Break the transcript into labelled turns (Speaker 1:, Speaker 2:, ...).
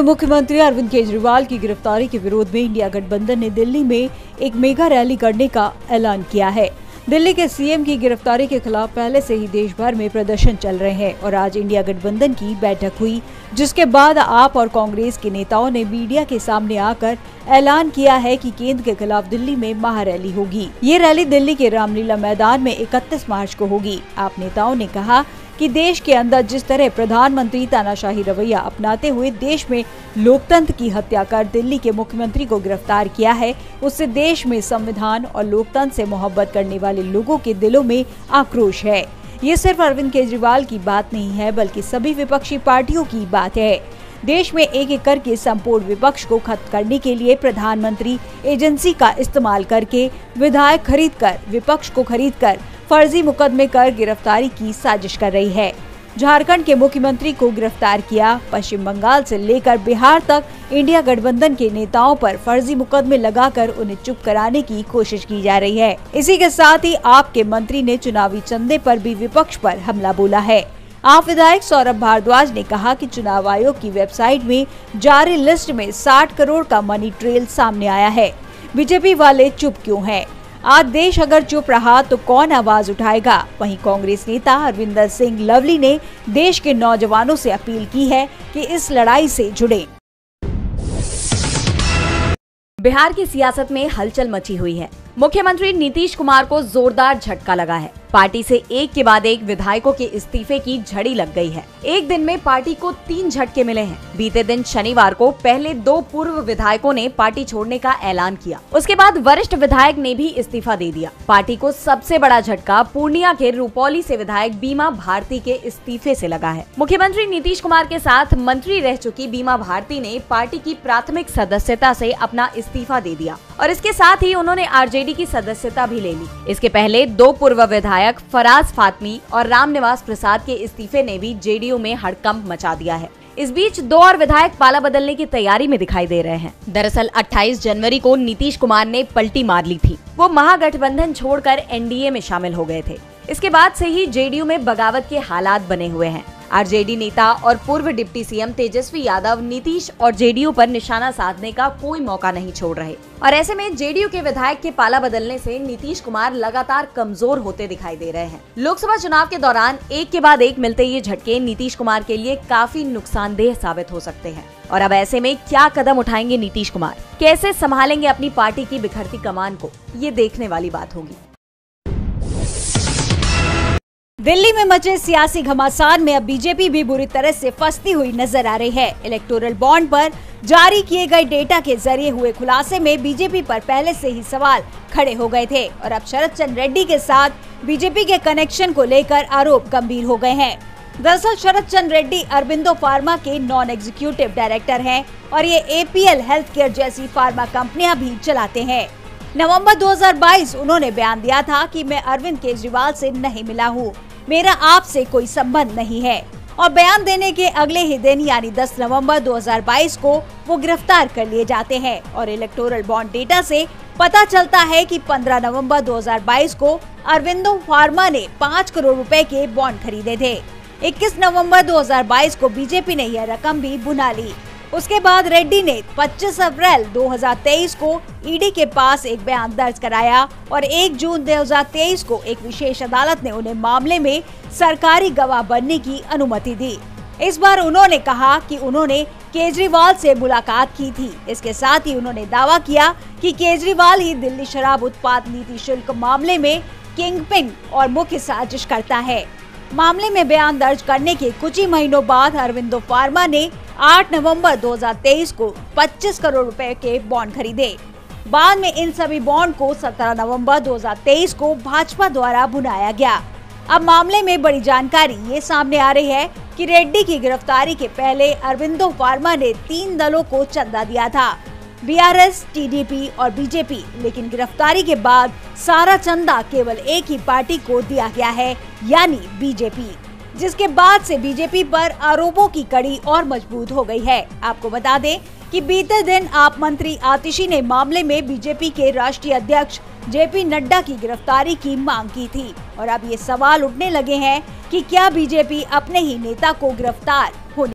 Speaker 1: मुख्यमंत्री अरविंद केजरीवाल की गिरफ्तारी के विरोध में इंडिया गठबंधन ने दिल्ली में एक मेगा रैली करने का ऐलान किया है। दिल्ली के सीएम की गिरफ्तारी के खिलाफ पहले से ही देश भर में प्रदर्शन चल रहे हैं और आज इंडिया गठबंधन की बैठक हुई, जिसके बाद आप और कांग्रेस के नेताओं ने मीडिया के सामने आकर ऐलान किया है कि केंद्र के खिलाफ दिल्ली में महारैली होगी। ये रैली दिल्ली के रामलीला मैदान में 31 मार्च को होगी। आप नेताओं ने कहा कि देश के अंदर जिस तरह प्रधानमंत्री तानाशाही रवैया अपनाते हुए देश में लोकतंत्र की हत्या कर दिल्ली के मुख्यमंत्री को गिरफ्तार किया है, उससे देश में संविधान और लोकतंत्र से मोहब्बत करने वाले लोगों के दिलों में आक्रोश है। ये सिर्फ अरविंद केजरीवाल की बात नहीं है, बल्कि सभी विपक्षी पार्टियों की बात है। देश में एक एक करके संपूर्ण विपक्ष को खत्म करने के लिए प्रधानमंत्री एजेंसी का इस्तेमाल करके विधायक खरीदकर, विपक्ष को खरीदकर फर्जी मुकदमे कर गिरफ्तारी की साजिश कर रही है। झारखंड के मुख्यमंत्री को गिरफ्तार किया, पश्चिम बंगाल से लेकर बिहार तक इंडिया गठबंधन के नेताओं पर फर्जी मुकदमे लगाकर उन्हें चुप कराने की कोशिश की जा रही है। इसी के साथ ही आपके मंत्री ने चुनावी चंदे पर भी विपक्ष पर हमला बोला है। आप विधायक सौरभ भारद्वाज ने कहा कि चुनाव आयोग की वेबसाइट में जारी लिस्ट में 60 करोड़ का मनी ट्रेल सामने आया है। बीजेपी वाले चुप क्यों हैं? आज देश अगर चुप रहा तो कौन आवाज उठाएगा? वहीं कांग्रेस नेता हरविंदर सिंह लवली ने देश के नौजवानों से अपील की है कि इस लड़ाई से जुड़ें।
Speaker 2: बिहार की सियासत में हलचल मची हुई है। मुख्यमंत्री नीतीश कुमार को जोरदार झटका लगा है। पार्टी से एक के बाद एक विधायकों के इस्तीफे की झड़ी लग गई है। एक दिन में पार्टी को 3 झटके मिले हैं। बीते दिन शनिवार को पहले 2 पूर्व विधायकों ने पार्टी छोड़ने का ऐलान किया। उसके बाद वरिष्ठ विधायक ने भी इस्तीफा दे दिया। पार्टी को सबसे बड़ा झटका पूर्णिया के रुपौली से विधायक बीमा भारती के इस्तीफे से लगा है। मुख्यमंत्री नीतीश कुमार के साथ मंत्री रह चुकी बीमा भारती ने पार्टी की प्राथमिक सदस्यता से अपना इस्तीफा दे दिया और इसके साथ ही उन्होंने आरजेडी की सदस्यता भी ले ली। इसके पहले 2 पूर्व विधायक फराज फातमी और रामनिवास प्रसाद के इस्तीफे ने भी जेडीयू में हड़कंप मचा दिया है। इस बीच 2 और विधायक पाला बदलने की तैयारी में दिखाई दे रहे हैं। दरअसल 28 जनवरी को नीतीश कुमार ने पलटी मार ली थी। वो महागठबंधन छोड़कर एनडीए में शामिल हो गए थे। इसके बाद से ही जेडीयू में बगावत के हालात बने हुए हैं। आरजेडी नेता और पूर्व डिप्टी सीएम तेजस्वी यादव नीतीश और जेडीयू पर निशाना साधने का कोई मौका नहीं छोड़ रहे और ऐसे में जेडीयू के विधायक के पाला बदलने से नीतीश कुमार लगातार कमजोर होते दिखाई दे रहे हैं। लोकसभा चुनाव के दौरान एक के बाद एक मिलते ये झटके नीतीश कुमार के लिए काफी नुकसानदेह साबित हो सकते हैं और अब ऐसे में क्या कदम उठाएंगे नीतीश कुमार, कैसे संभालेंगे अपनी पार्टी की बिखरती कमान को, ये देखने वाली बात होगी।
Speaker 1: दिल्ली में मचे सियासी घमासान में अब बीजेपी भी बुरी तरह से फंसती हुई नजर आ रही है। इलेक्टोरल बॉन्ड पर जारी किए गए डेटा के जरिए हुए खुलासे में बीजेपी पर पहले से ही सवाल खड़े हो गए थे और अब शरद चंद्र रेड्डी के साथ बीजेपी के कनेक्शन को लेकर आरोप गंभीर हो गए हैं। दरअसल शरद चंद्र रेड्डी अरबिंदो फार्मा के नॉन एग्जीक्यूटिव डायरेक्टर हैं और ये एपीएल हेल्थ केयर जैसी फार्मा कंपनियां भी चलाते हैं। नवंबर 2022 उन्होंने बयान दिया था कि मैं अरविंद केजरीवाल से नहीं मिला हूँ, मेरा आपसे कोई संबंध नहीं है और बयान देने के अगले ही दिन यानी 10 नवंबर 2022 को वो गिरफ्तार कर लिए जाते हैं और इलेक्टोरल बॉन्ड डेटा से पता चलता है कि 15 नवंबर 2022 को अरविंदो फार्मा ने 5 करोड़ रुपए के बॉन्ड खरीदे थे। 21 नवंबर 2022 को बीजेपी ने यह रकम भी भुना ली। उसके बाद रेड्डी ने 25 अप्रैल 2023 को ईडी के पास एक बयान दर्ज कराया और 1 जून 2023 को एक विशेष अदालत ने उन्हें मामले में सरकारी गवाह बनने की अनुमति दी। इस बार उन्होंने कहा कि उन्होंने केजरीवाल से मुलाकात की थी। इसके साथ ही उन्होंने दावा किया कि केजरीवाल ही दिल्ली शराब उत्पाद नीति शुल्क मामले में किंगपिन और मुख्य साजिश करता है। मामले में बयान दर्ज करने के कुछ ही महीनों बाद अरविंदो फार्मा ने 8 नवंबर 2023 को 25 करोड़ रुपए के बॉन्ड खरीदे। बाद में इन सभी बॉन्ड को 17 नवंबर 2023 को भाजपा द्वारा भुनाया गया। अब मामले में बड़ी जानकारी ये सामने आ रही है कि रेड्डी की गिरफ्तारी के पहले अरबिंदो फार्मा ने 3 दलों को चंदा दिया था, बीआरएस, टीडीपी और बीजेपी, लेकिन गिरफ्तारी के बाद सारा चंदा केवल एक ही पार्टी को दिया गया है यानी बीजेपी, जिसके बाद से बीजेपी पर आरोपों की कड़ी और मजबूत हो गई है। आपको बता दें कि बीते दिन आप मंत्री आतिशी ने मामले में बीजेपी के राष्ट्रीय अध्यक्ष जेपी नड्डा की गिरफ्तारी की मांग की थी और अब ये सवाल उठने लगे हैं कि क्या बीजेपी अपने ही नेता को गिरफ्तार होने